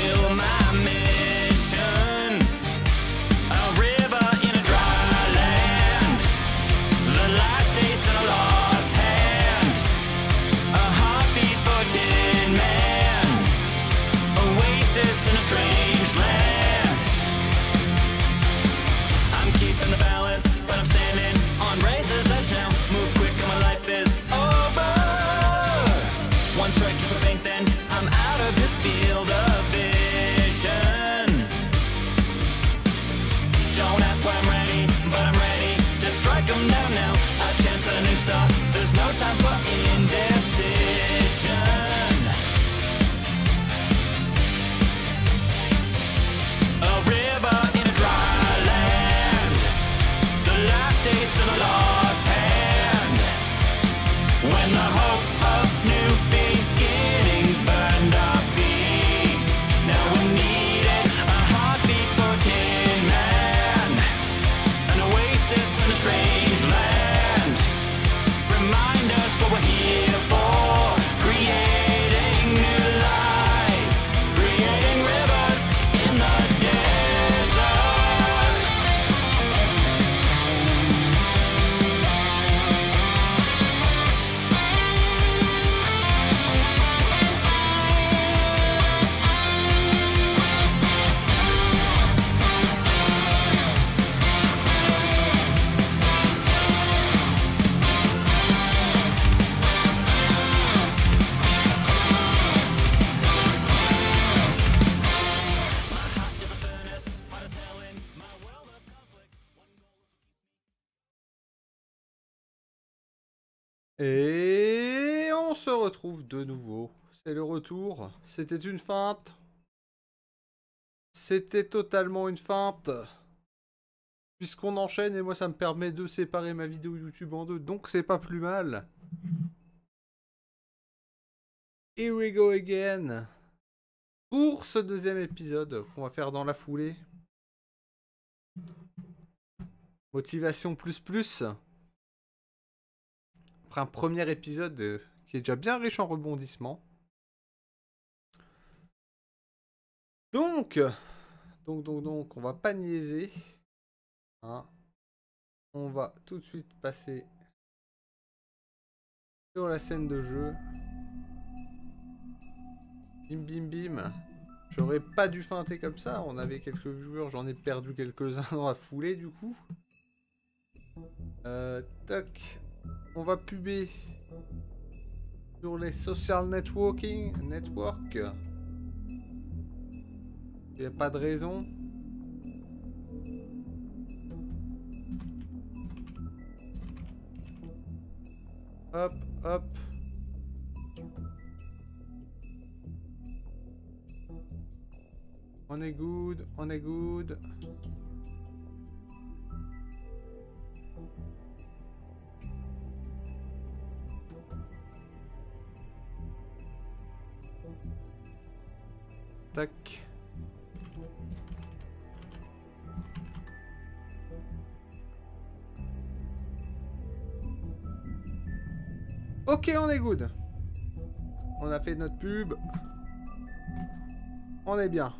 fulfill my mission. A river in a dry land, the last ace in a lost hand, a heartbeat for Tin Man, oasis in a strange land. I'm keeping the balance, but I'm standing on razor's edge now. Move quick and my life is over. One strike just to think, then I'm out of this field of vision. Don't ask why I'm ready, but I'm ready to strike 'em down now. A chance at a new start, there's no time for indecision. A river in a dry land, the last ace in a lost hand. When the hope of new beginnings burned our beat, now we need it, a heartbeat for Tin Man, an oasis in a strange land. Remind us what we're here for, creating new life, creating rivers in the desert. My heart is a furnace, hot as hell in my world of conflict. Et on se retrouve de nouveau. C'est le retour. C'était une feinte. C'était totalement une feinte. Puisqu'on enchaîne et moi ça me permet de séparer ma vidéo YouTube en deux. Donc c'est pas plus mal. Here we go again. Pour ce deuxième épisode qu'on va faire dans la foulée. Motivation plus plus. Après un premier épisode qui est déjà bien riche en rebondissements. Donc, on va pas niaiser. Hein. On va tout de suite passer sur la scène de jeu. Bim bim bim. J'aurais pas dû feinter comme ça. On avait quelques viewers, j'en ai perdu quelques-uns dans la foulée du coup. Tac. On va puber sur les social network. Il n'y a pas de raison. Hop, hop. On est good, on est good. Tac. Ok, on est good. On a fait notre pub. On est bien.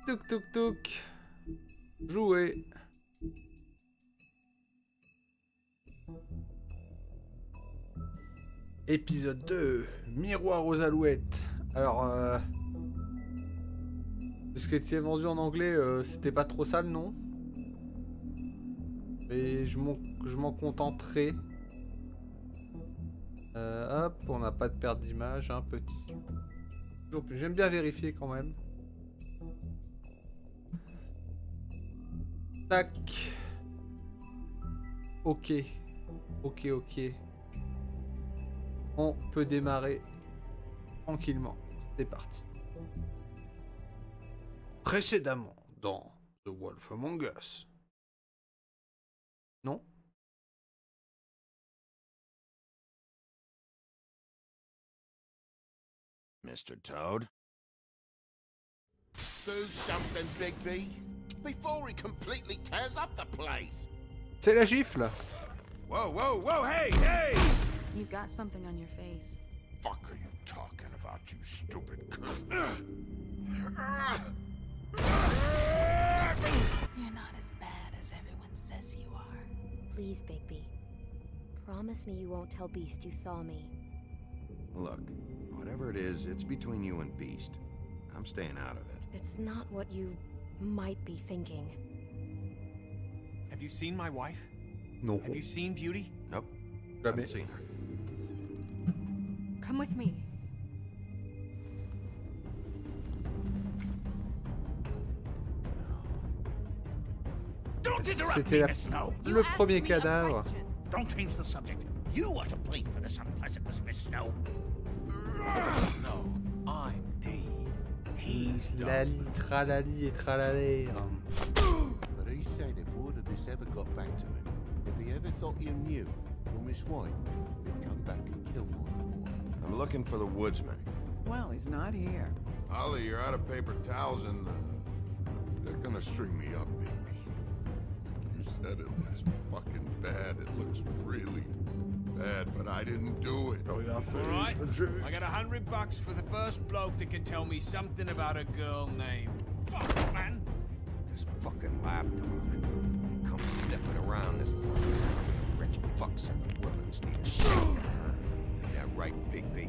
Touk touk touk. Jouer. Épisode 2. Miroir aux alouettes. Alors, ce qui était vendu en anglais, c'était pas trop ça le nom. Mais je m'en contenterai. Hop, on n'a pas de perte d'image, un petit. Toujours plus. J'aime bien vérifier quand même. Tac. Ok. Ok, ok. On peut démarrer tranquillement. C'est parti. Précédemment dans The Wolf Among Us. Non? Mr. Toad? Do something, Bigby, before he completely tears up the place. C'est la gifle. Whoa, whoa, whoa, hey, hey! You've got something on your face. Fuck are you talking about? part, you stupid cunt. You're not as bad as everyone says you are. Please, Bigby. Promise me you won't tell Beast you saw me. Look, whatever it is, it's between you and Beast. I'm staying out of it. It's not what you might be thinking. Have you seen my wife? Non. Have you seen Beauty? Nope. Jamais. Haven't seen her. Come with me. Don't interrupt C'était me, la- Miss Snow. le premier cadavre. Don't change the subject. You are to blame for this unpleasantness, Miss Snow. No, I'm D. He's Lali, done. tralali et tralaler. But he said if word of this ever got back to him, if he ever thought you knew, or Miss White, he'd come back and kill my boy. I'm looking for the woodsman. Well, he's not here. Ollie, you're out of paper towels and they're gonna string me up, baby. Like you said, it looks fucking bad. It looks really bad, but I didn't do it. All right, I got $100 for the first bloke that can tell me something about a girl named. Fuck, man. This fucking lapdog. He comes sniffing around this place. Rich fucks in the Woodlands need a shit. Ain't that right, Bigby?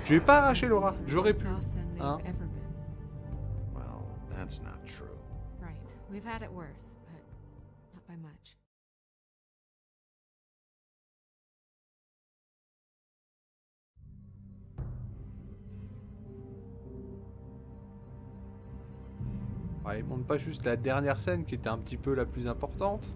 Je vais pas arracher Laura, j'aurais pu. Worse off than they've Hein? ever been. Well, that's not true. Right. We've had it worse, but not by much. Ah, il montre pas juste la dernière scène qui était un petit peu la plus importante.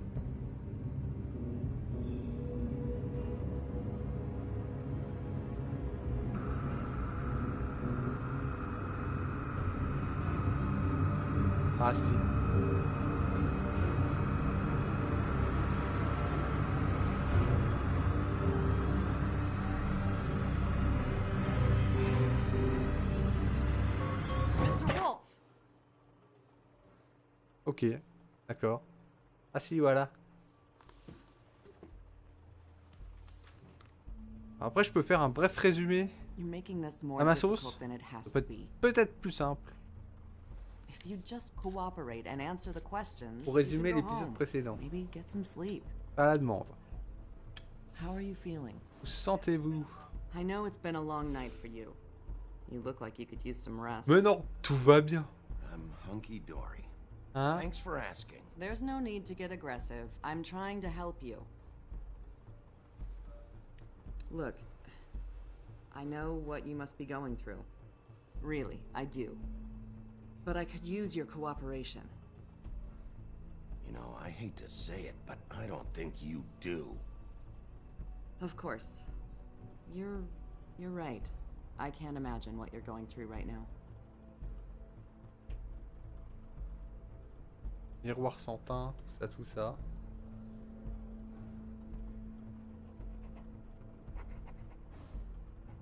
Ah si. Mr. Wolf! Ok, d'accord. Ah si, voilà. Après, je peux faire un bref résumé. You're making this more À ma difficult sauce. than it Ça has peut to être be. peut-être plus simple. If you just cooperate and answer the questions, Pour you résumer can go l'épisode home. précédent. Maybe get some sleep. À la demande. How are you feeling? Où sentez-vous? I know it's been a long night for you. You look like you could use some rest. Mais non, tout va bien. I'm hunky-dory. Hein? Thanks for asking. There's no need to get aggressive. I'm trying to help you. Look, I know what you must be going through. Really, I do. But I could use your cooperation. You know, I hate to say it, but I don't think you do. Of course. You're right. I can't imagine what you're going through right now. Miroir sans teint, tout ça, tout ça.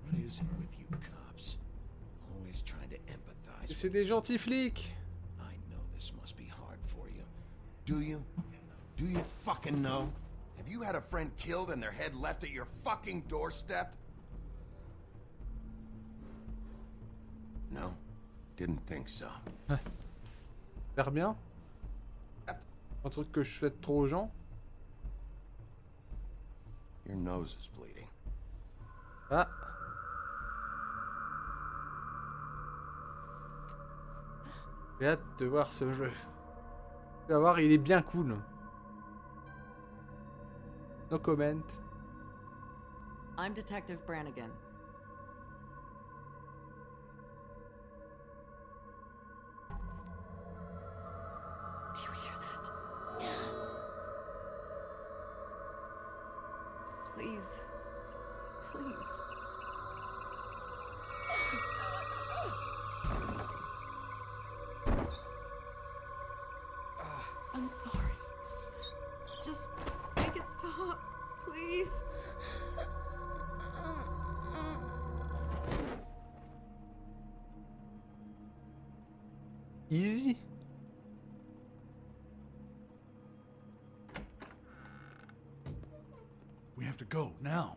What is it with you cops? Always trying to empathize. C'est des gentils flics. I know this must be hard for you. Do you? Do you fucking know? Have you had a friend killed and their head left at your fucking doorstep? No? Didn't think so. Faire bien. Un truc que je souhaite trop aux gens. Your nose is bleeding. Ah. J'ai hâte de voir ce jeu. Tu vas voir, il est bien cool. No comment. I'm Detective Brannigan. Do you hear that? Please. Please. I'm sorry. Just make it stop, please. Easy. We have to go now.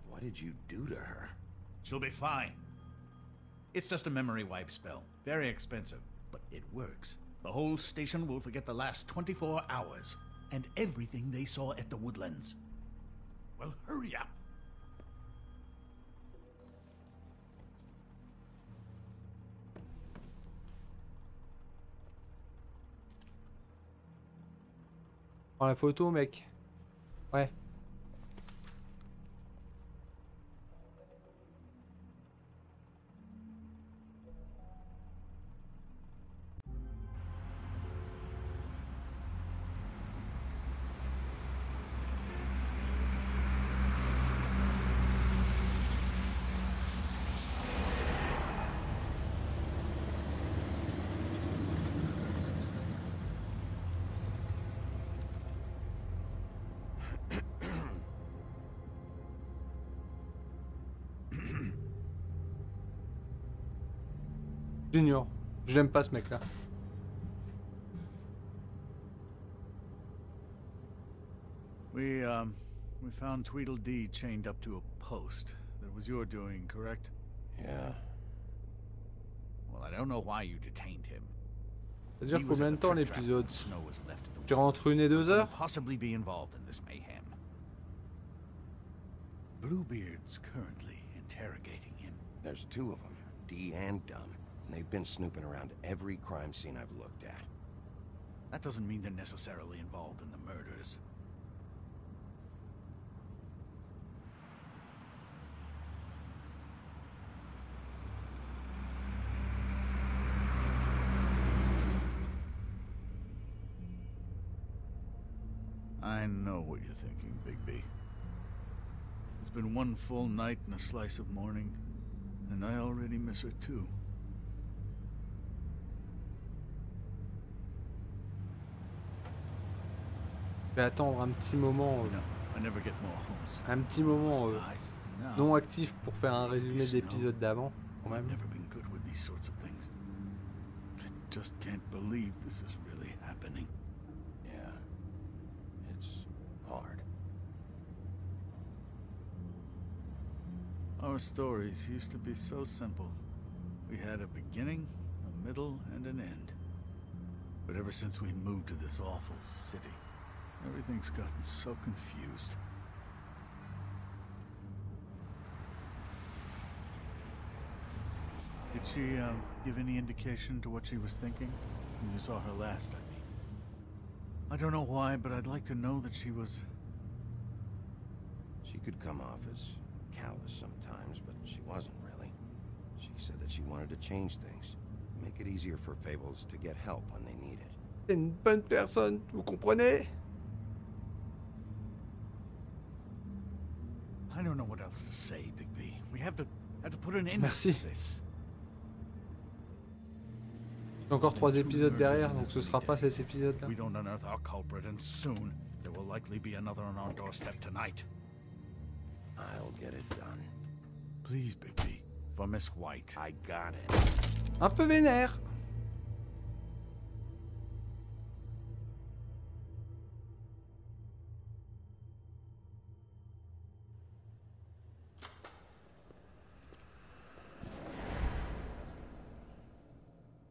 What What did you do to her? She'll be fine. It's just a memory wipe spell. Very expensive, but it works. The whole station will forget the last 24 hours and everything they saw at the Woodlands. Well, hurry up. Prends la photo, mec. Ouais. Junior. Je l'aime pas ce mec là. We found Tweedledee chained up to a post. That was your doing, correct? Yeah. Well, I don't know why you detained him. Ça dure combien de temps l'épisode? Snow was left at the Durant entre 1 et 2 heures? Possibly be involved in this mayhem. Bluebeard's currently interrogating him. There's two of them, Dee and Dunn. And they've been snooping around every crime scene I've looked at. That doesn't mean they're necessarily involved in the murders. I know what you're thinking, Bigby. It's been one full night and a slice of morning, and I already miss her too. Je vais attendre un petit moment. Un petit moment non actif pour faire un résumé de l'épisode d'avant, quand même. Just can't believe this is really happening. Yeah. It's hard. Our stories used to be so simple. We had a beginning, a middle, and an end. But ever since we moved to this awful city, everything's gotten so confused. Did she, give any indication to what she was thinking when you saw her last, I mean? I don't know why, but I'd like to know that she was... She could come off as callous sometimes, but she wasn't really. She said that she wanted to change things, make it easier for Fables to get help when they need it. C'est une bonne personne, vous comprenez? I don't know what else to say, Bigby. We have to put an end Merci. to this. J'ai encore 3 épisodes derrière, donc ce sera pas cet épisode là. We don't unearth our culprit, and soon there will likely be another on our doorstep tonight. I'll get it done. Please, Bigby, for Miss White. I got it. Un peu vénère.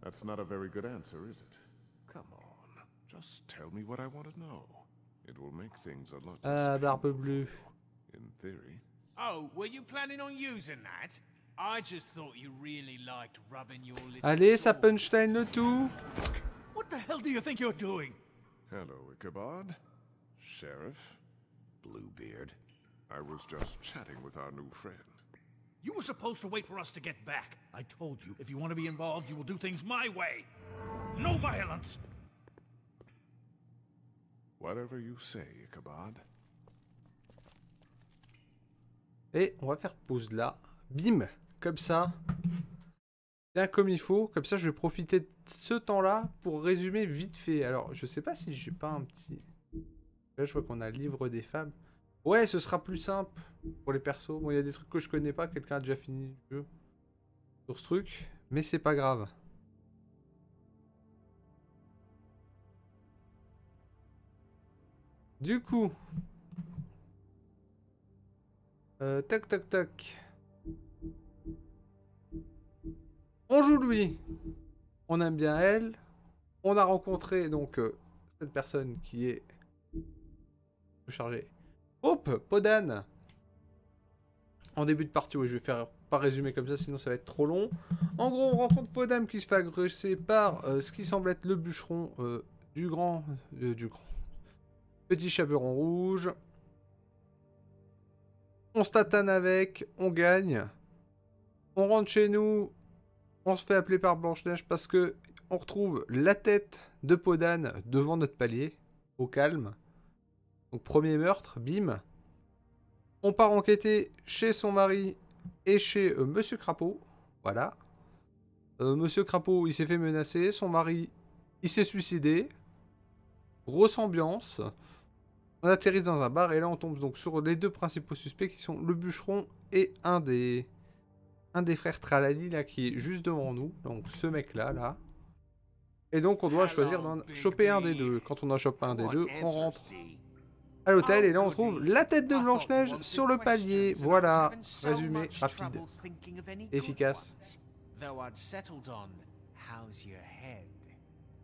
That's not a very good answer, is it? Come on, just tell me what I want to know. It will make things a lot less Barbe painful bleue. in theory. Oh, were you planning on using that? I just thought you really liked rubbing your little Allez, ça sword. punchline le tout. What the hell do you think you're doing? Hello, Ichabod. Sheriff. Bluebeard. I was just chatting with our new friend. You were supposed to wait for us to get back. I told you, if you want to be involved, you will do things my way. No violence! Whatever you say, Ichabod. Et on va faire pause là. Bim, comme ça. Bien comme il faut. Comme ça, je vais profiter de ce temps-là pour résumer vite fait. Alors, je sais pas si j'ai pas un petit... Là, je vois qu'on a le livre des fables. Ouais, ce sera plus simple pour les persos. Bon, il y a des trucs que je connais pas. Quelqu'un a déjà fini le jeu sur ce truc. Mais c'est pas grave. Du coup... Tac, tac, tac. On joue lui. On aime bien elle. On a rencontré donc cette personne qui est chargée. Hop, Podan. En début de partie, oui, je vais faire pas résumer comme ça, sinon ça va être trop long. En gros, on rencontre Podam qui se fait agresser par ce qui semble être le bûcheron du grand petit chaperon rouge. On se tatane avec, on gagne. On rentre chez nous, on se fait appeler par Blanche-Neige parce que on retrouve la tête de Podane devant notre palier, au calme. Donc premier meurtre, bim. On part enquêter chez son mari et chez Monsieur Crapaud. Voilà. Monsieur Crapaud, il s'est fait menacer. Son mari, il s'est suicidé. Grosse ambiance. On atterrit dans un bar et là on tombe donc sur les deux principaux suspects qui sont le bûcheron et un des frères Tralali là qui est juste devant nous. Donc ce mec là. Et donc on doit choisir d'en choper un des deux. Quand on a chopé un des deux, on rentre à l'hôtel et là on trouve la tête de Blanche-Neige sur le palier. Voilà, résumé rapide, efficace.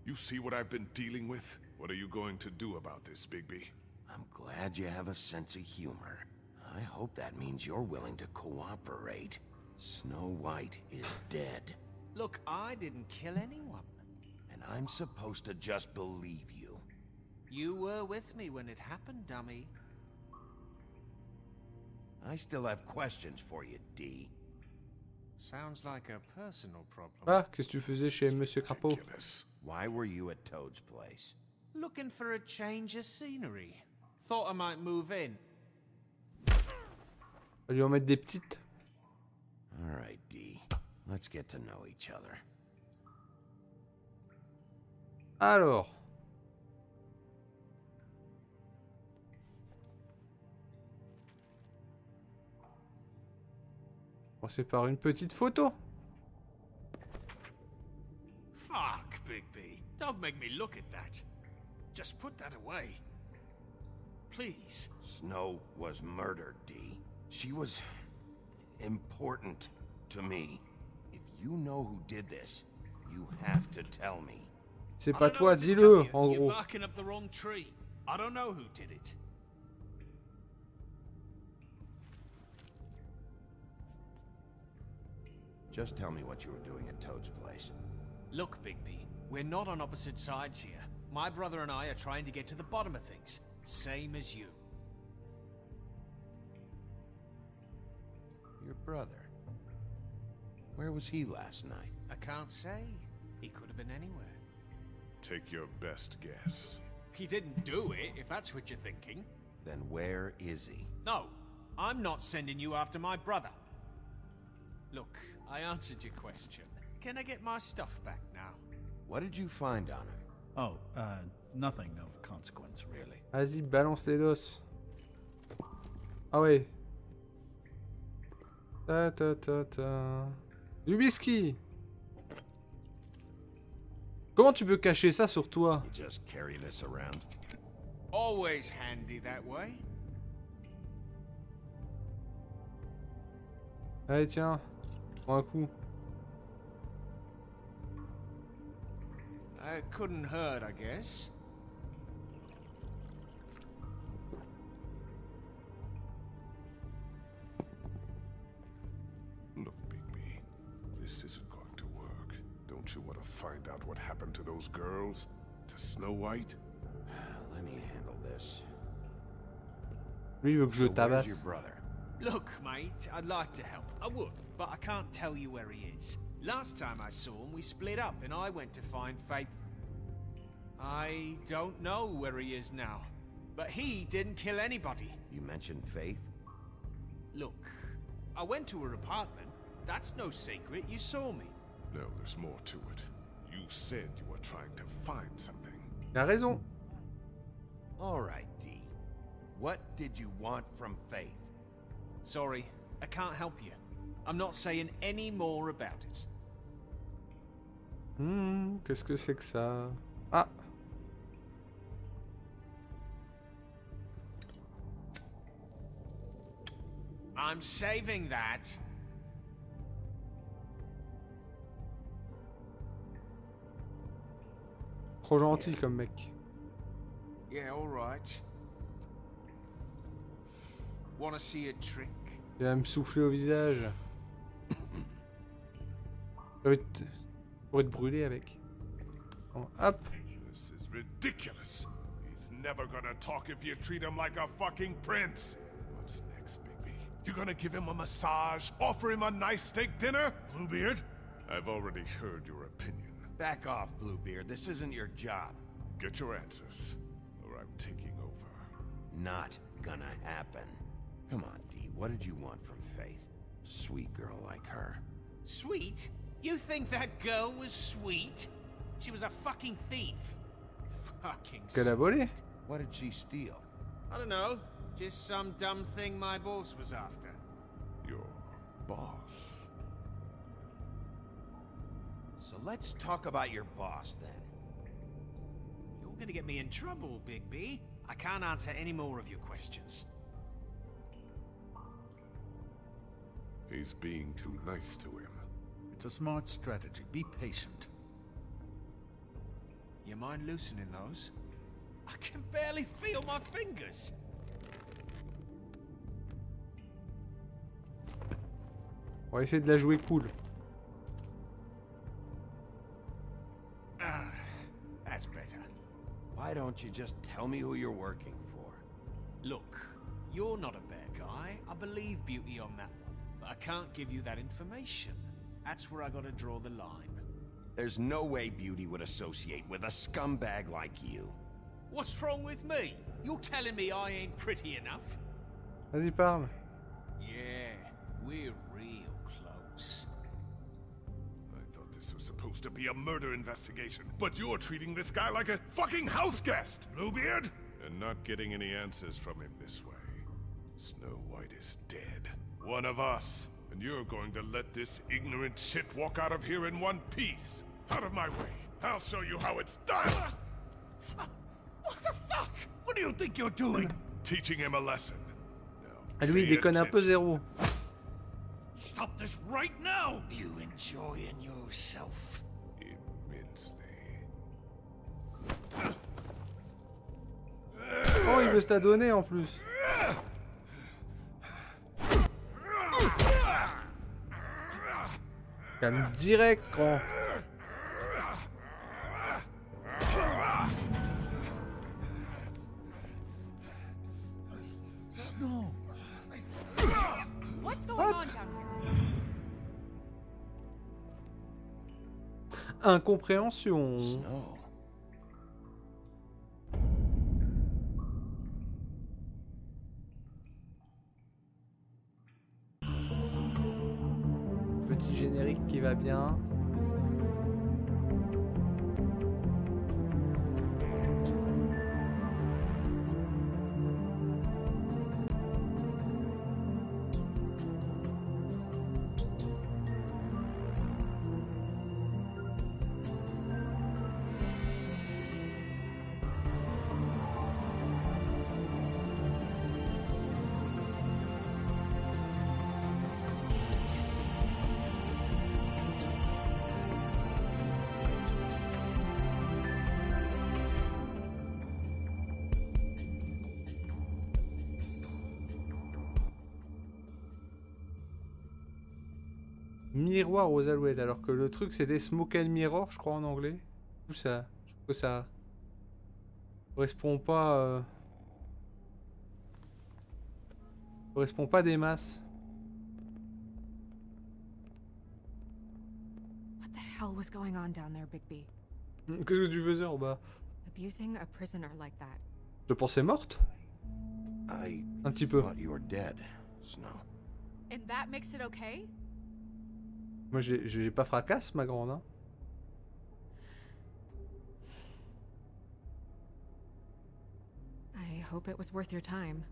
You see what I've been dealing with? What are you going to do about this, Bigby? I'm glad you have a sense of humor. I hope that means you're willing to cooperate. Snow White is dead. Look, I didn't kill anyone. And I'm supposed to just believe you. You were with me when it happened, dummy. I still have questions for you, D. Sounds like a personal problem. Ah, qu'est-ce que tu faisais chez Monsieur Crapaud? Why were you at Toad's place? Looking for a change of scenery. Thought I might move in. On va lui en mettre des petites. All right, D. Let's get to know each other. Alors. On sépare une petite photo. Fuck, Bigby. Don't make me look at that. Just put that away. Please. Snow was murdered, D. She was important to me. If you know who did this, you have to tell me. C'est pas toi, dis-le, en You're gros. barking up the wrong tree. I don't know who did it. Just tell me what you were doing at Toad's place. Look, Bigby, we're not on opposite sides here. My brother and I are trying to get to the bottom of things. Same as you. Your brother. Where was he last night? I can't say. He could have been anywhere. Take your best guess. He didn't do it, if that's what you're thinking. Then where is he? No, I'm not sending you after my brother. Look, I answered your question. Can I get my stuff back now? What did you find on her? Oh, nothing of consequence, really. Vas-y, balance les dos. Ah ouais. Ta ta ta ta. Du whisky. Comment tu peux cacher ça sur toi? You just carry this around. Always handy that way. Allez, tiens. Prends un coup. It couldn't hurt, I guess. Look, Bigby, this isn't going to work. Don't you want to find out what happened to those girls? To Snow White? Let me handle this. Lui, il veut que je So where's tabasse. your brother? Look, mate, I'd like to help. I would, but I can't tell you where he is. Last time I saw him, we split up and I went to find Faith. I don't know where he is now, but he didn't kill anybody. You mentioned Faith? Look, I went to her apartment. That's no secret, you saw me. No, there's more to it. You said you were trying to find something. Il a raison. All right, D. What did you want from Faith? Sorry, I can't help you. I'm not saying any more about it. Qu'est-ce que c'est que ça? Ah. I'm saving that. Trop gentil comme mec. Yeah, all right. Wanna see a trick? Il va me souffler au visage. J'ai envie de brûler avec. Bon, hop. This is ridiculous. He's never gonna talk if you treat him like a fucking prince. What's next, Bigby? You gonna give him a massage? Offer him a nice steak dinner? Bluebeard? I've already heard your opinion. Back off, Bluebeard. This isn't your job. Get your answers, or I'm taking over. Not gonna happen. Come on, Dee. What did you want from Faith? Sweet girl like her. Sweet? You think that girl was sweet? She was a fucking thief. Fucking Qu'elle a volé? What did she steal? I don't know. Just some dumb thing my boss was after. Your boss? So let's talk about your boss, then. You're gonna get me in trouble, Bigby. I can't answer any more of your questions. He's being too nice to him. It's a smart strategy. Be patient. You mind loosening those? I can barely feel my fingers. On va essayer de la jouer cool. That's better. Why don't you just tell me who you're working for? Look, you're not a bad guy. I believe Beauty on that one. But I can't give you that information. That's where I gotta draw the line. There's no way Beauty would associate with a scumbag like you. What's wrong with me? You're telling me I ain't pretty enough? Vas-y, parle. Yeah, we're real close. I thought this was supposed to be a murder investigation, but you're treating this guy like a fucking house guest, Bluebeard! And not getting any answers from him this way. Snow White is dead. One of us. And you're going to let this ignorant shit walk out of here in one piece. Out of my way. I'll show you how it's done! What the fuck? What do you think you're doing? Teaching him a lesson. Ah, lui, il déconne un peu zéro. Stop this right now! You enjoying yourself? Immensely. Oh, il veut se la donner en plus. Calme direct, grand. No. What's going on down here? Incompréhension. Snow. Petit générique qui va bien. Miroir aux alouettes, alors que le truc c'était Smoke and Mirror, je crois en anglais. Du coup, ça, je trouve que ça correspond pas des masses. What the hell was going on down there, Bigby? Qu'est-ce que tu faisais en bas? Abusing a prisoner like that. Je pensais morte. Un petit peu. Thought you were dead, Snow. And that makes it okay? Moi j'ai pas fracasse ma grande, hein. I hope it was worth your time.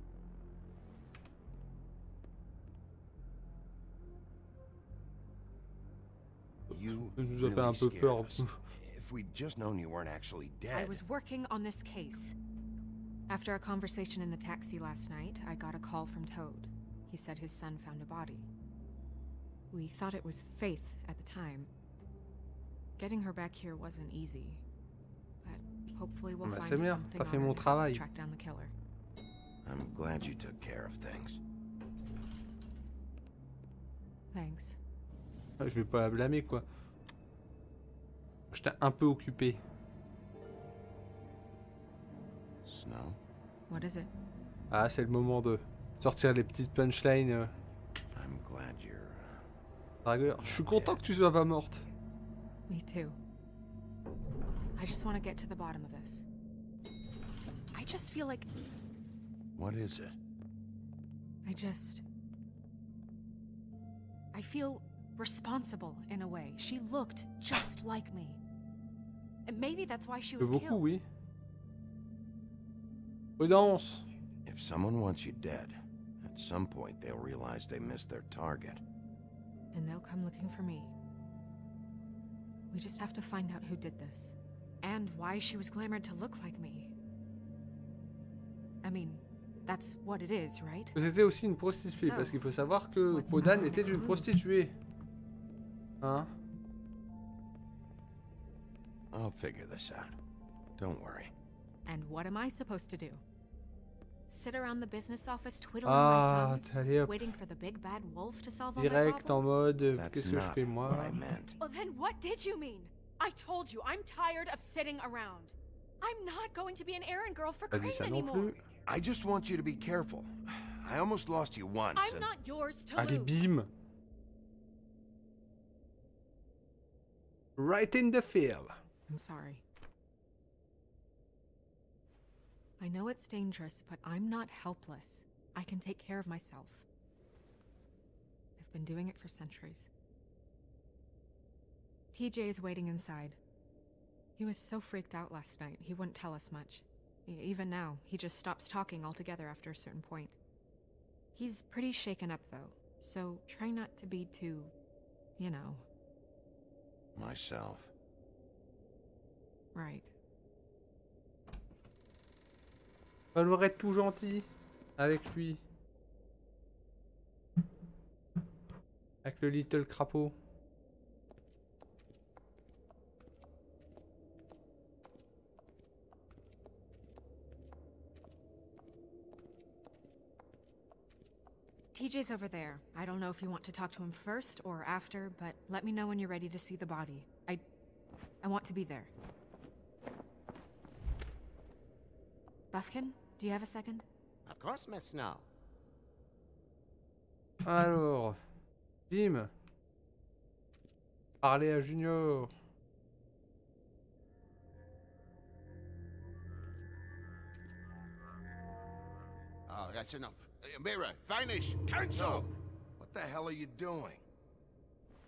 You Ça nous a fait really un peu scared peur. us. If we'd just known you weren't actually dead. I was working on this case. After our conversation in the taxi last night, I got a call from Toad. he said his son found a body. We thought it was Faith at the time. Getting her back here wasn't easy, but hopefully we'll find something on her to help us track down the killer. I'm glad you took care of things. Thanks. Je vais pas la blâmer quoi. J'étais un peu occupé. Snow? What is it? Ah, c'est le moment de sortir les petites punchlines. I'm glad you're... Dragueur. Je suis content que tu sois pas morte. Me too. I just want to get to the bottom of this. I just feel like... What is it? I feel responsible in a way. She looked just like me. And maybe that's why she was Beaucoup, killed. oui. Prudence. If someone wants you dead, at some point they'll realize they missed their target. And they'll come looking for me. We just have to find out who did this. And why she was glamored to look like me. I mean, that's what it is, right? C'était aussi une prostituée, parce qu'il faut savoir que Podan était une prostituée. Hein? I'll figure this out. Don't worry. And what am I supposed to do? Sit around the business office twiddling my thumbs, waiting for the big bad wolf to solve all my problems? Direct en mode, qu'est-ce que je fais moi? What I meant. Well then what did you mean? I told you, I'm tired of sitting around. I'm not going to be an errand girl for Crane anymore. I just want you to be careful. I almost lost you once. I'm not yours to Allez, lose. bim. Right in the field. I'm sorry. I know it's dangerous, but I'm not helpless. I can take care of myself. I've been doing it for centuries. TJ is waiting inside. He was so freaked out last night, he wouldn't tell us much. Even now, he just stops talking altogether after a certain point. He's pretty shaken up, though, so try not to be too, you know. Myself. Right. Falloir être tout gentil avec lui. Avec le little crapaud. TJ's over there. I don't know if you want to talk to him first or after, but let me know when you're ready to see the body. I want to be there. Buffkin, do you have a second? Of course, Miss Snow. Alors, bim. Parlez à Junior. Oh, that's enough. Mira, vanish! Cancel! No. What the hell are you doing?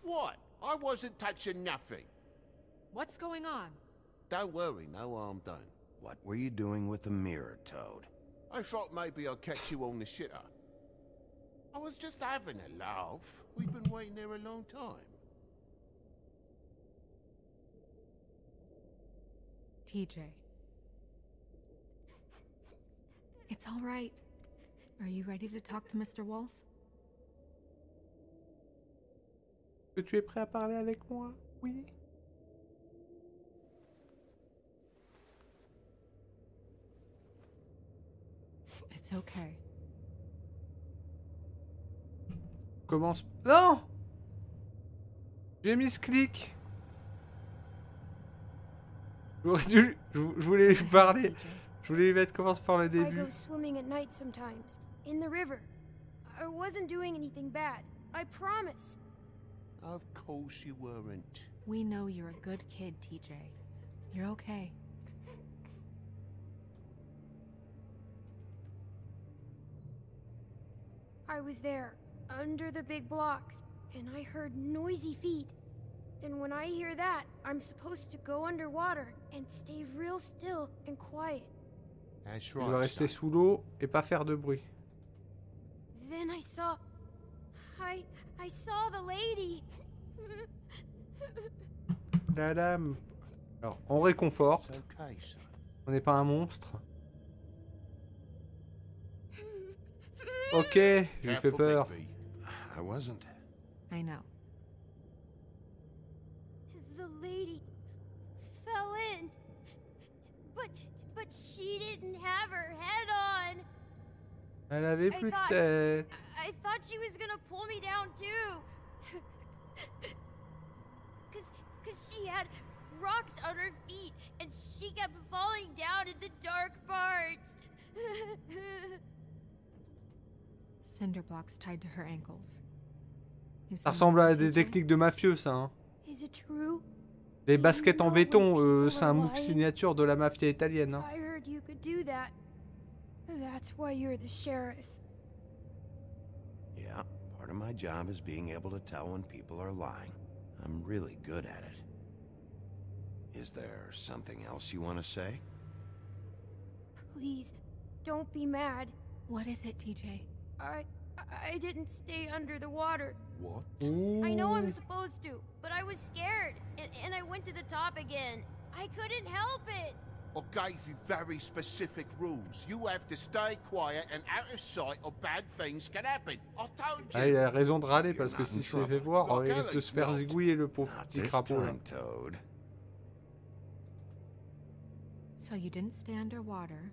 What? I wasn't touching nothing. What's going on? Don't worry, no harm done. What were you doing with the mirror, Toad? I thought maybe I'd catch you on the shitter. I was just having a laugh. We've been waiting there a long time. TJ. It's all right. Are you ready to talk to Mr. Wolf? Est-ce que tu es prêt à parler avec moi? Oui. It's okay. Commence. Non! J'ai mis ce clic. J'aurais dû. Je voulais lui parler. Je voulais lui mettre commence par le I début. go swimming at night sometimes, in the river. I wasn't doing anything bad. I promise. Of course you weren't. We know you're a good kid, TJ. You're okay. I was there, under the big blocks, and I heard noisy feet. And when I hear that, I'm supposed to go underwater and stay real still and quiet. That's Il va right, rester son. sous l'eau et pas faire de bruit. Then I saw the lady. La dame. Alors, on réconforte. It's okay, son. On n'est pas un monstre. Ok, je lui fais Careful, peur. Big B. I wasn't. I know. The lady fell in. But she didn't have her head on. Elle avait I plus de thought- tête. I thought she was gonna pull me down too. Cause she had rocks on her feet and she kept falling down in the dark parts. Cinder blocks tied to her ankles. Is Ça he ressemble à moving, des TJ? techniques de mafieux, ça. Hein. Is it true? Les baskets en know when béton, people c'est are un move lying? signature de la mafia italienne. Hein. I heard you could do that. That's why you're the sheriff. Yeah, part of my job is being able to tell when people are lying. I'm really good at it. Is there something else you want to say? Please, don't be mad. What is it, TJ? I didn't stay under the water. What? I know I'm supposed to, but I was scared, and I went to the top again. I couldn't help it. I gave you very specific rules. You have to stay quiet and out of sight or bad things can happen. I told you. Ah, il a raison de râler parce que not in s'il se fait trouble. voir, Well, il risque de se faire Alex, zigouiller le pauvre Not petit this crapaud. Là. time, Toad. So you didn't stay underwater.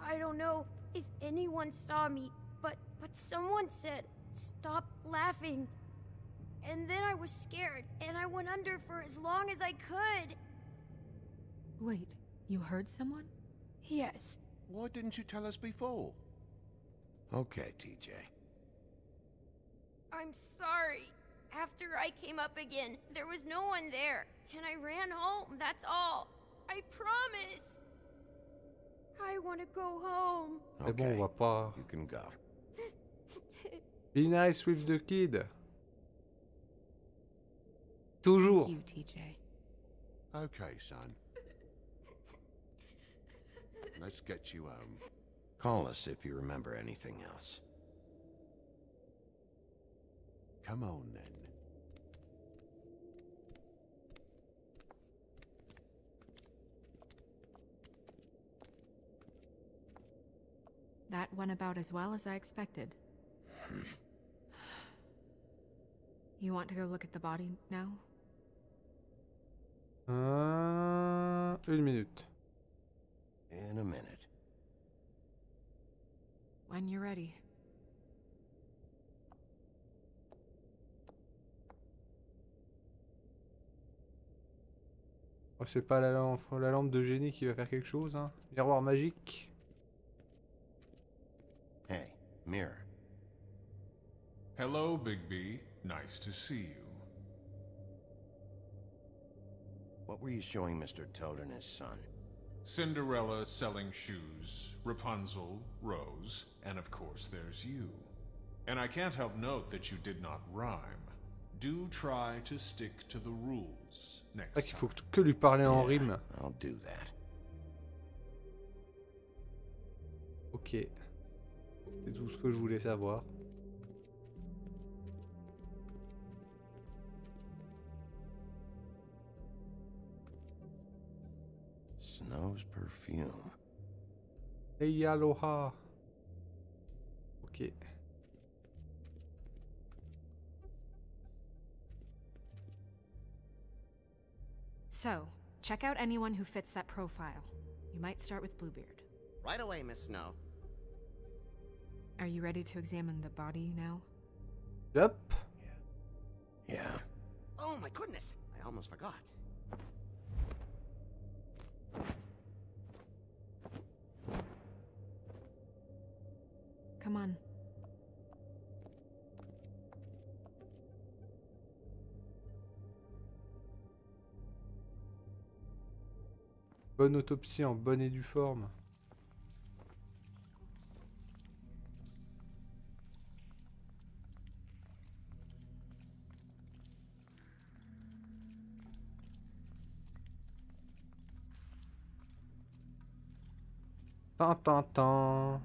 I don't know if anyone saw me, but someone said, "Stop laughing." And then I was scared, and I went under for as long as I could. Wait, you heard someone? Yes. Why didn't you tell us before? Okay, TJ. I'm sorry. After I came up again, there was no one there, and I ran home, that's all. I promise. I want to go home. Mais bon, on va pas... You can go. Be nice with the kid. Toujours. You, TJ. Okay, son. Let's get you home. Call us if you remember anything else. Come on, then. That went about as well as I expected. You want to go look at the body now? Une minute. In a minute. When you're ready. Oh, c'est pas la lampe de génie qui va faire quelque chose. Hein. Miroir magique. Hey, mirror. Hello, Big B. Nice to see you. What were you showing Mr. Toad and his son? Cinderella selling shoes, Rapunzel, Rose, and of course there's you. And I can't help note that you did not rhyme. Do try to stick to the rules C'est next vrai qu'il faut time. que lui parler en rime. I'll do that. Ok. C'est tout ce que je voulais savoir. Snow's perfume. Hey, aloha. Ok. So, check out anyone who fits that profile. You might start with Bluebeard. Right away, Miss Snow. Are you ready to examine the body now? Yep. Yeah. Oh my goodness, I almost forgot. Come on. Bonne autopsie en bonne et due forme. Tan tan tan.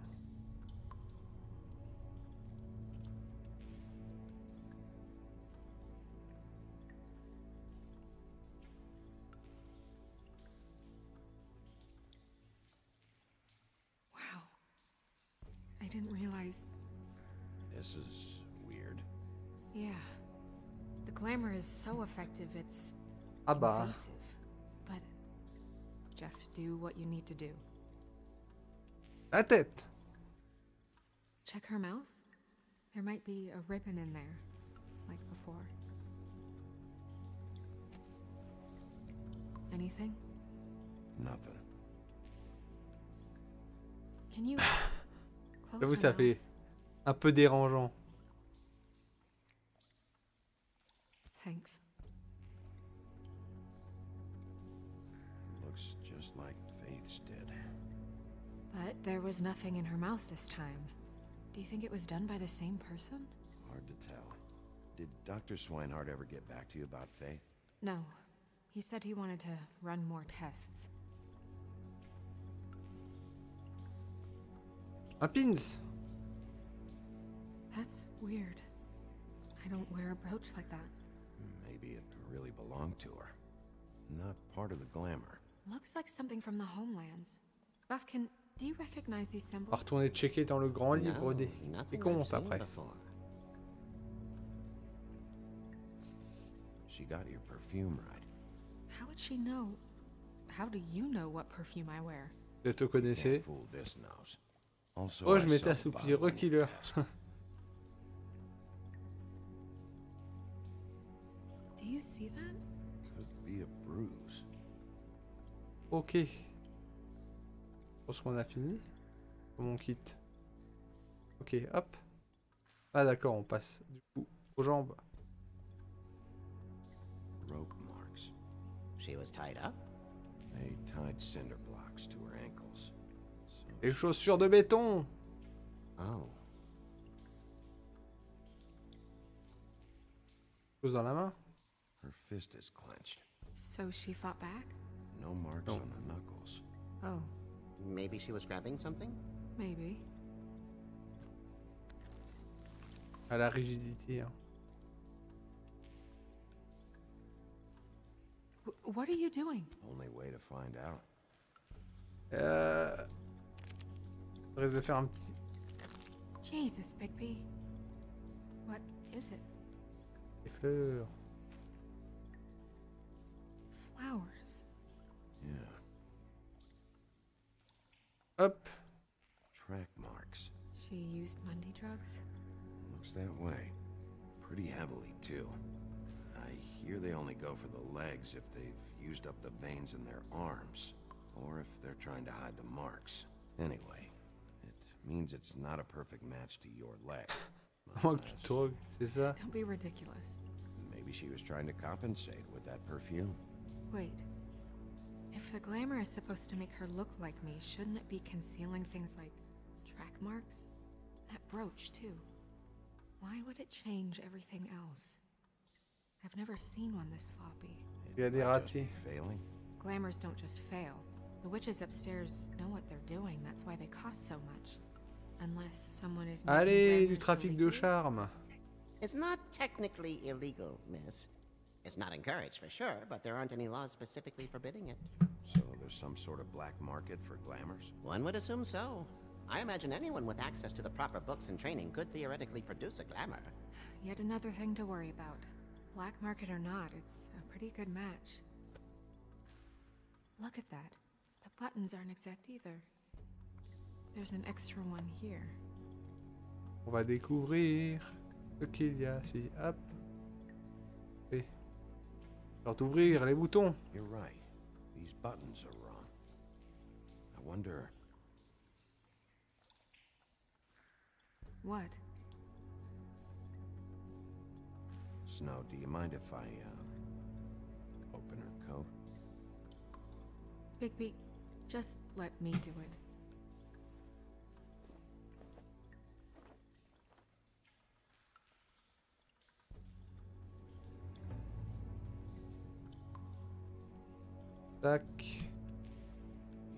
Wow. I didn't realize This is weird. Yeah. The glamour is so effective, it's Ah bah. invasive. But just do what you need to do. La tête. Check her mouth. There might be a ribbon in there, like before. Anything? Nothing. Can you J'avoue, close ça her fait mouth? un peu dérangeant. Thanks. Looks just like Faith's did. But there was nothing in her mouth this time. Do you think it was done by the same person? Hard to tell. Did Dr. Swinehart ever get back to you about Faith? No. He said he wanted to run more tests. Un pins. That's weird. I don't wear a brooch like that. Maybe it really belonged to her. Not part of the glamour. Looks like something from the homelands. Buffkin, do you recognize these On va symbols? retourner checker dans le grand livre des Nothing I've comptes seen après. before. She got your perfume right. How would she know? How do you know what perfume I wear? Je te connaissais. Can't fool this nose. Also, Oh, I je m'étais saw the assoupi. bottle on your Rekiller. desk. Do you see that? Could be a bruise. Ok. Je pense qu'on a fini. Comment on quitte? Ok, hop. Ah d'accord, on passe du coup aux jambes. Rope marks. She was tied up? They tied cinder blocks to her ankles. So Les chaussures de béton. Oh. Chose dans la main. her fist is clenched. So she fought back? No marks No. on the knuckles. Oh, Maybe she was grabbing something? maybe. À la rigidité. Hein. What are you doing? Only way to find out. Ça risque de faire un petit. Jesus, Bigby. What is it? Des fleurs. Flowers. Yeah. Hop. Track marks. She used Mundy drugs? Looks that way. Pretty heavily, too. I hear they only go for the legs if they've used up the veins in their arms, or if they're trying to hide the marks. Anyway, it means it's not a perfect match to your leg. Moi que tu te drogues, c'est ça? Don't be ridiculous. Maybe she was trying to compensate with that perfume. Wait. If the glamour is supposed to make her look like me, shouldn't it be concealing things like track marks? That brooch, too. Why would it change everything else? I've never seen one this sloppy. Il y a des Might just ratés. be failing. Glamours don't just fail. The witches upstairs know what they're doing. That's why they cost so much. Unless someone is making Allez, du glamours trafic de illegal. charme. It's not technically illegal, miss. It's not encouraged for sure, but there aren't any laws specifically forbidding it. So there's some sort of black market for glamours? One would assume so. I imagine anyone with access to the proper books and training could theoretically produce a glamour. Yet another thing to worry about. Black market or not, it's a pretty good match. Look at that. The buttons aren't exact either. There's an extra one here. On va découvrir ce qu'il y a ici. Hop. Et. Alors d'ouvrir les boutons. You're right. These buttons are wrong. I wonder... What? Snow, do you mind if I, open her coat? Bigby, just let me do it. Tac.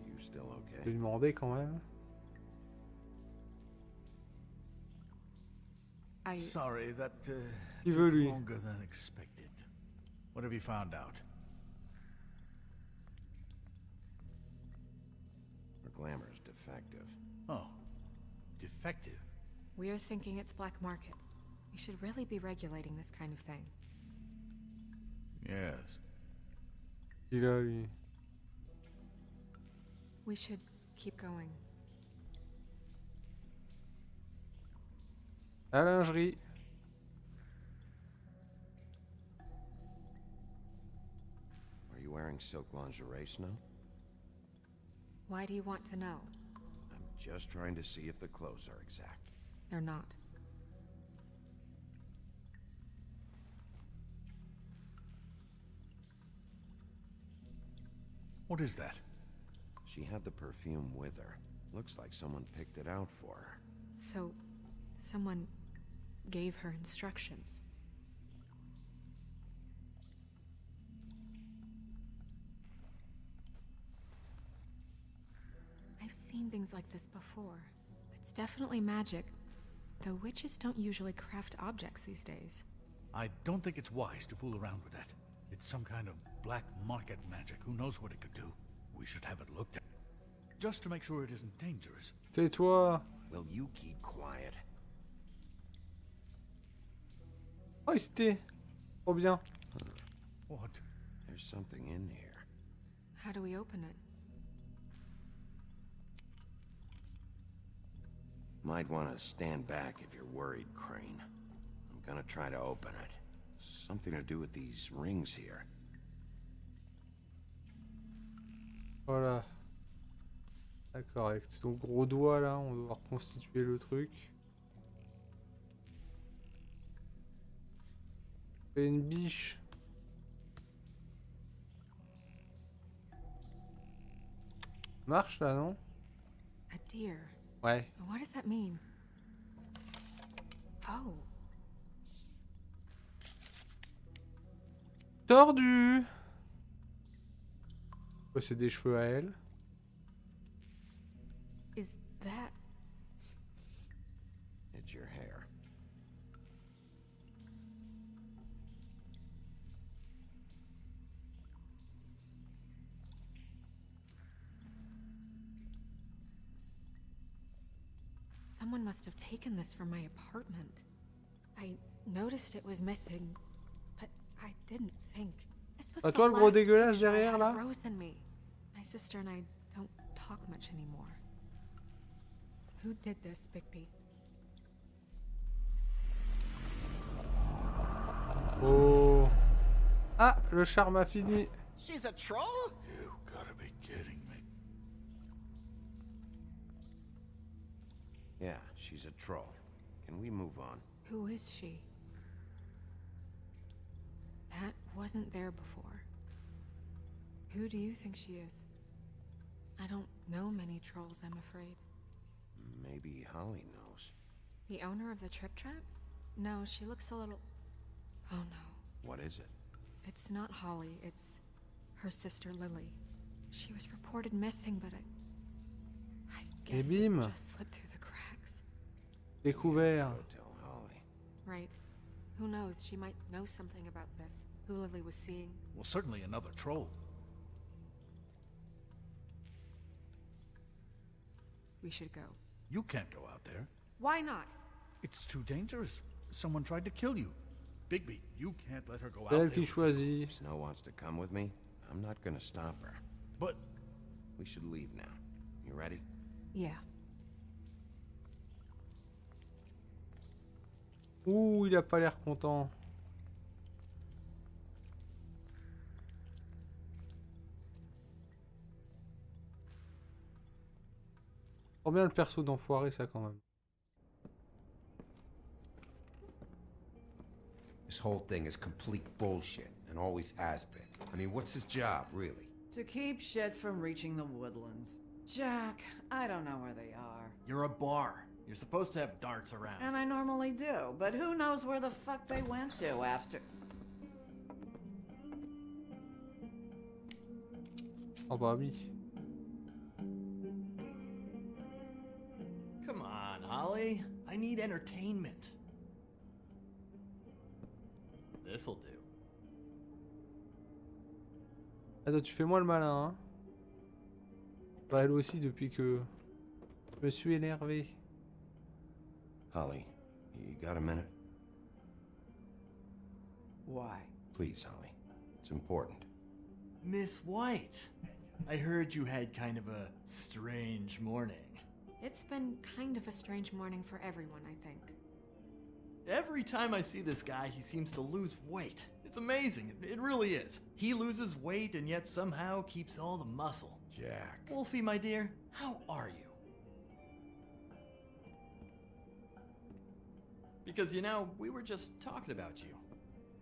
You still Je vais okay? lui demander quand même. Sorry, that Il took veut, lui. longer than expected. What have you found out? Her glamour's defective. Oh, defective. We're thinking it's black market. We should really be regulating this kind of thing. Yes. Il a lui. We should keep going. La lingerie. Are you wearing silk lingerie, Snow? Why do you want to know? I'm just trying to see if the clothes are exact. They're not. What is that? She had the perfume with her. Looks like someone picked it out for her. So, someone gave her instructions. I've seen things like this before. It's definitely magic, though witches don't usually craft objects these days. I don't think it's wise to fool around with that. It's some kind of black market magic. Who knows what it could do? We should have it looked at. Just to make sure it isn't dangerous. Tais-toi. Will you keep quiet? Oh, il s'était. Trop bien. What? There's something in here. How do we open it? Might want to stand back if you're worried, Crane. I'm gonna try to open it. Something to do with these rings here. Voilà. D'accord, avec ton gros doigt là, on va reconstituer le truc. Fais une biche. Marche là, non? A deer. Ouais. What does that mean? Oh. Tordu. Ouais, c'est des cheveux à elle. Is that... It's your hair. Someone must have taken this from my apartment. I noticed it was missing, but I didn't think. This was Ah, the toi le gros last dégueulasse picture I derrière had là? frozen me. My sister and I don't talk much anymore. Who did this, Bigby? Oh. Ah, le charme a fini. She's a troll? You gotta be kidding me. Yeah, she's a troll. Can we move on? Who is she? That wasn't there before. Who do you think she is? I don't know many trolls, I'm afraid. Maybe Holly knows. The owner of the Trip Trap? No, she looks a little... Oh no. What is it? It's not Holly, it's her sister Lily. She was reported missing, but I guess it bim. just slipped through the cracks. Découvert. Go tell Holly. Right. Who knows, she might know something about this. Who Lily was seeing. Well, certainly another troll. We should go. You can't go out there. Why not? It's too dangerous. Someone tried to kill you. Bigby, you can't let her go out C'est there. elle qui choisit. If Snow wants to come with me, I'm not gonna stop her. But we should leave now. You ready? Yeah. Ouh, il a pas l'air content. Trop bien le perso d'enfoiré ça quand même. This whole thing is complete bullshit, and always has been. I mean, what's his job, really? To keep shit from reaching the woodlands. Jack, I don't know where they are. You're a bar. You're supposed to have darts around. And I normally do, but who knows where the fuck they went to after... Oh bah oui. Come on, Holly. I need entertainment. This'll do. Attends, tu fais moi le malin, hein. Bah elle aussi depuis que je me suis énervé. Holly, you got a minute? Why? Please, Holly. It's important. Miss White, I heard you had kind of a strange morning. It's been kind of a strange morning for everyone, I think. Every time I see this guy, he seems to lose weight. It's amazing. It really is. He loses weight and yet somehow keeps all the muscle. Jack. Wolfie, my dear, how are you? Because, you know, we were just talking about you.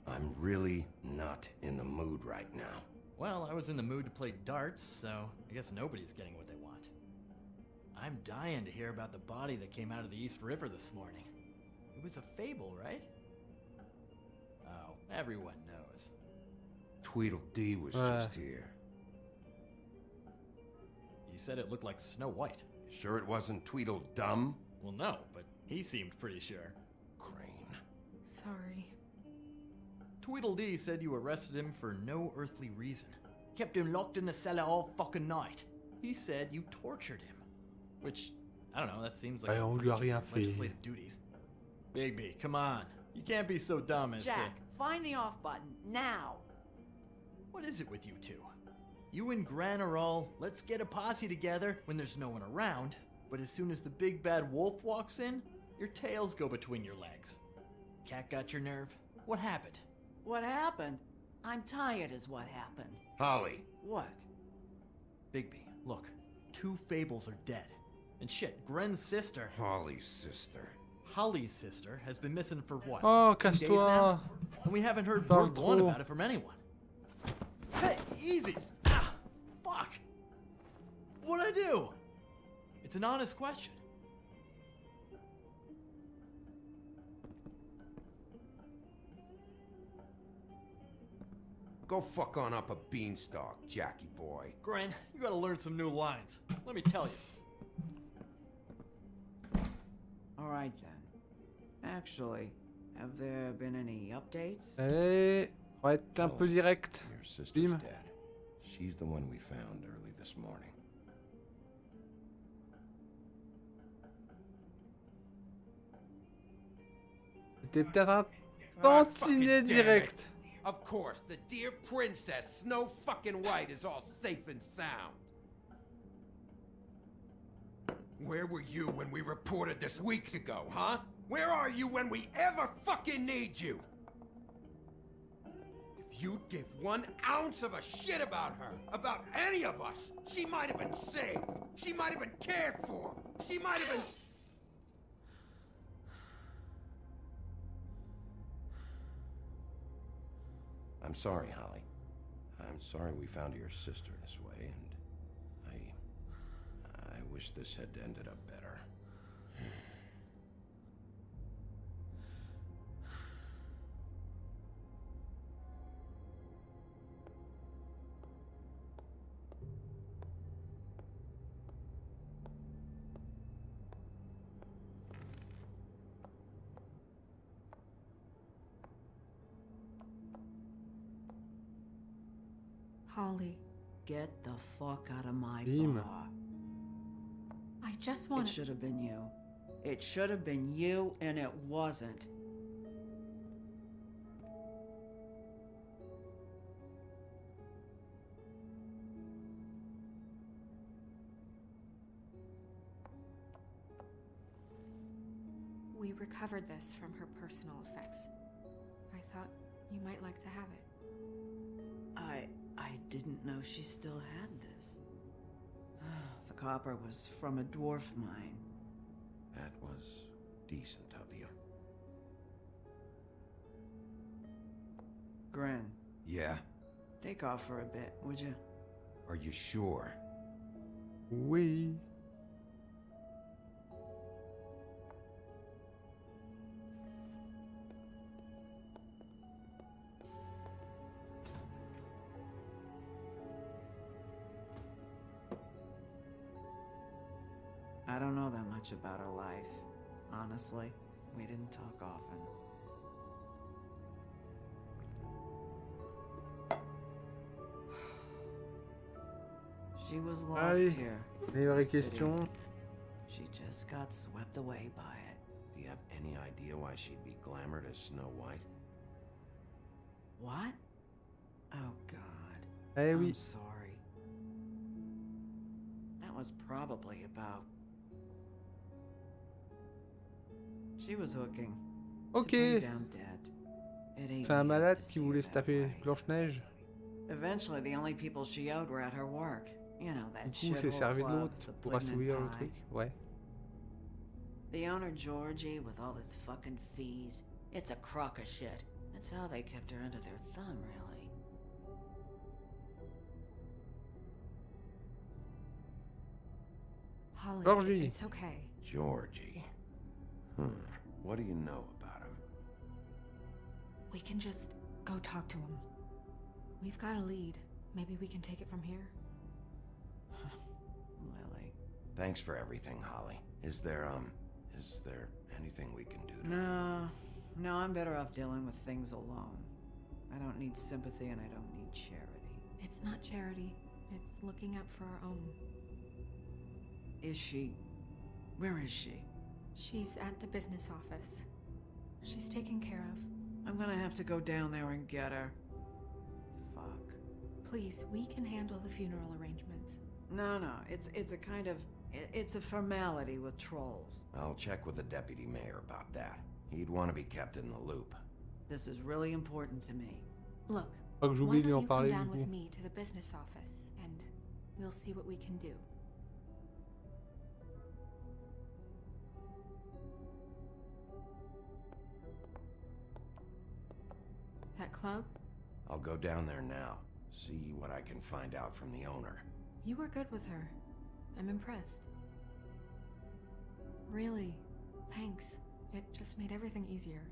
I'm really not in the mood right now. Well, I was in the mood to play darts, so I guess nobody's getting what they want. I'm dying to hear about the body that came out of the East River this morning. It was a fable, right? Oh, everyone knows. Tweedledee was just here. He said it looked like Snow White. Sure it wasn't Tweedledum? Well, no, but he seemed pretty sure. Crane. Sorry. Tweedledee said you arrested him for no earthly reason. Kept him locked in the cellar all fucking night. He said you tortured him. Which, I don't know, that seems like on lui a rien fait. legislative duties. Bigby, come on. You can't be so dumb as Jack, find the off button, now! What is it with you two? You and Gran are all, let's get a posse together when there's no one around, but as soon as the big bad wolf walks in, your tails go between your legs. Cat got your nerve? What happened? What happened? I'm tired is what happened. Holly. What? Bigby, look. 2 fables are dead. And shit, Gren's sister... Holly's sister. Holly's sister has been missing for what? Oh, 2 days casse-toi. now? And we haven't heard Parle word one trop. about it from anyone. Hey, easy! Ah, fuck! What'd I do? It's an honest question. Go fuck on up a beanstalk, Jackie boy. Gren, you gotta learn some new lines. Let me tell you. All right then. Actually, have there been any updates? Allez, on va être un peu direct. Your sister's Bim. dead. She's the one we found early this morning. C'était peut-être un God tantinet fucking damn direct. it. Of course, the dear princess, Snow fucking White, is all safe and sound. Where were you when we reported this weeks ago, huh? Where are you when we ever fucking need you? If you'd give 1 ounce of a shit about her, about any of us, she might have been saved. She might have been cared for. She might have been... I'm sorry, Holly. I'm sorry we found your sister this way, and I wish this had ended up better. Holly, Get the fuck out of my Bim. bar. I just It want should have been you. It should have been you, and it wasn't. We recovered this from her personal effects. I thought you might like to have it. I didn't know she still had this. The copper was from a dwarf mine. That was decent of you. Gren, Yeah? take off for a bit, would you? Are you sure? Oui. I don't know that much about her life. Honestly, we didn't talk often. She was lost Allez, here. les vraies the city. questions. She just got swept away by it. The you have any idea why she'd be glamored as Snow White? What? Oh, God. Eh oui. I'm sorry. That was probably about... She was hooking. Ok. C'est un malade qui voulait se taper Blanche-Neige. Eventually, the only people she owed were at her work. You know, that Du coup, c'est shithole servi de club, l'autre the pour Puddin' assouvir le Pie. truc. Ouais. The owner, Georgie, with all his fucking fees, it's a crock of shit. That's how they kept her under their thumb, really. Holly, Georgie. it's okay. Georgie. What do you know about him? We can just go talk to him. We've got a lead. Maybe we can take it from here. Lily. Thanks for everything, Holly. Is there anything we can do to... No, I'm better off dealing with things alone. I don't need sympathy and I don't need charity. It's not charity. It's looking out for our own. Is she... Where is she? She's at the business office. She's taken care of. I'm gonna have to go down there and get her. Fuck. Please, we can handle the funeral arrangements. No, it's a kind of... It's a formality with trolls. I'll check with the deputy mayor about that. He'd want to be kept in the loop. This is really important to me. Look, Pas que why j'oublie de lui don't en you parler come du down coup. with me to the business office, and we'll see what we can do. That club? I'll go down there now. See what I can find out from the owner. You were good with her. I'm impressed. Really, thanks. It just made everything easier.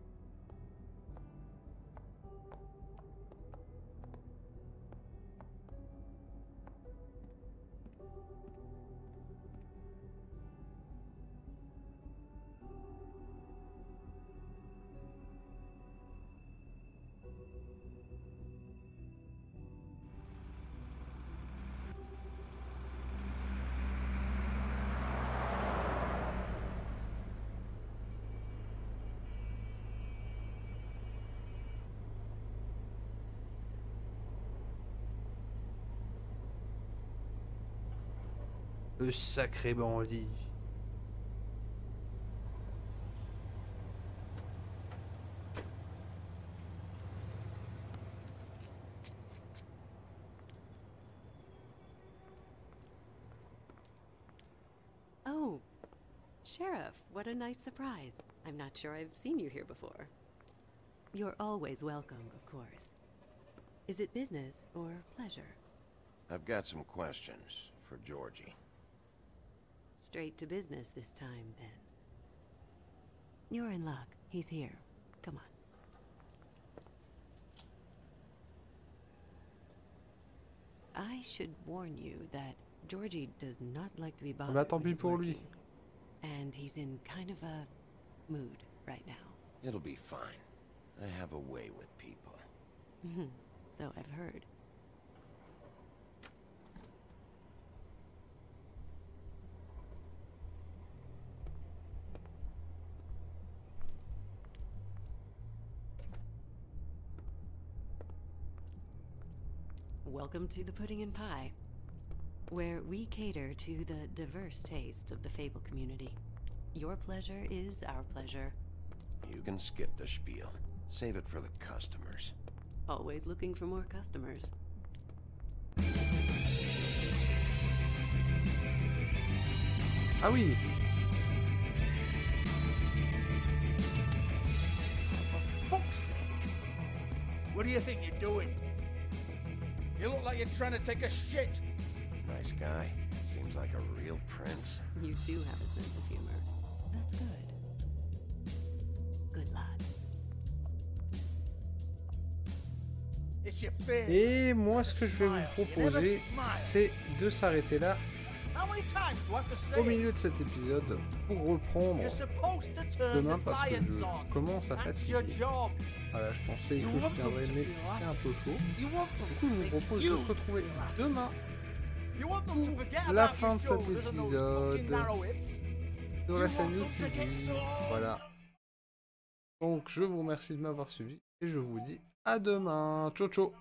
Le sacré bandit. Oh, Sheriff, what a nice surprise. I'm not sure I've seen you here before. You're always welcome, of course. Is it business or pleasure? I've got some questions for Georgie. Straight to business this time, then. You're in luck. He's here. Come on. I should warn you that Georgie does not like to be bothered. Bah tant when pis he's pour working. lui. And he's in kind of a mood right now. It'll be fine. I have a way with people. So I've heard. Welcome to the Pudding and Pie, where we cater to the diverse tastes of the Fable community. Your pleasure is our pleasure. You can skip the spiel. Save it for the customers. Always looking for more customers. Ah oui. For fuck's sake! What do you think you're doing? You look like you're trying to take a shit. Nice guy. Seems like a real prince. You do have a sense of humor. That's good. Good lad. It's your face. Et moi, ce que je vais vous proposer, c'est de s'arrêter là How many times do I have to say au milieu de cet épisode pour reprendre You're supposed to turn demain the parce que lions je on. commence à That's your fatiguer. job. Voilà, je pensais You que je want them viendrais, to mais be c'est un peu chaud. You want them Du to coup, je vous think propose you de se retrouver demain You want them to forget la about fin your de cet shoulders and those fucking épisode narrow hips. sur You la chaîne want them to YouTube. get sore. Voilà. Donc je vous remercie de m'avoir suivi et je vous dis à demain. Ciao ciao.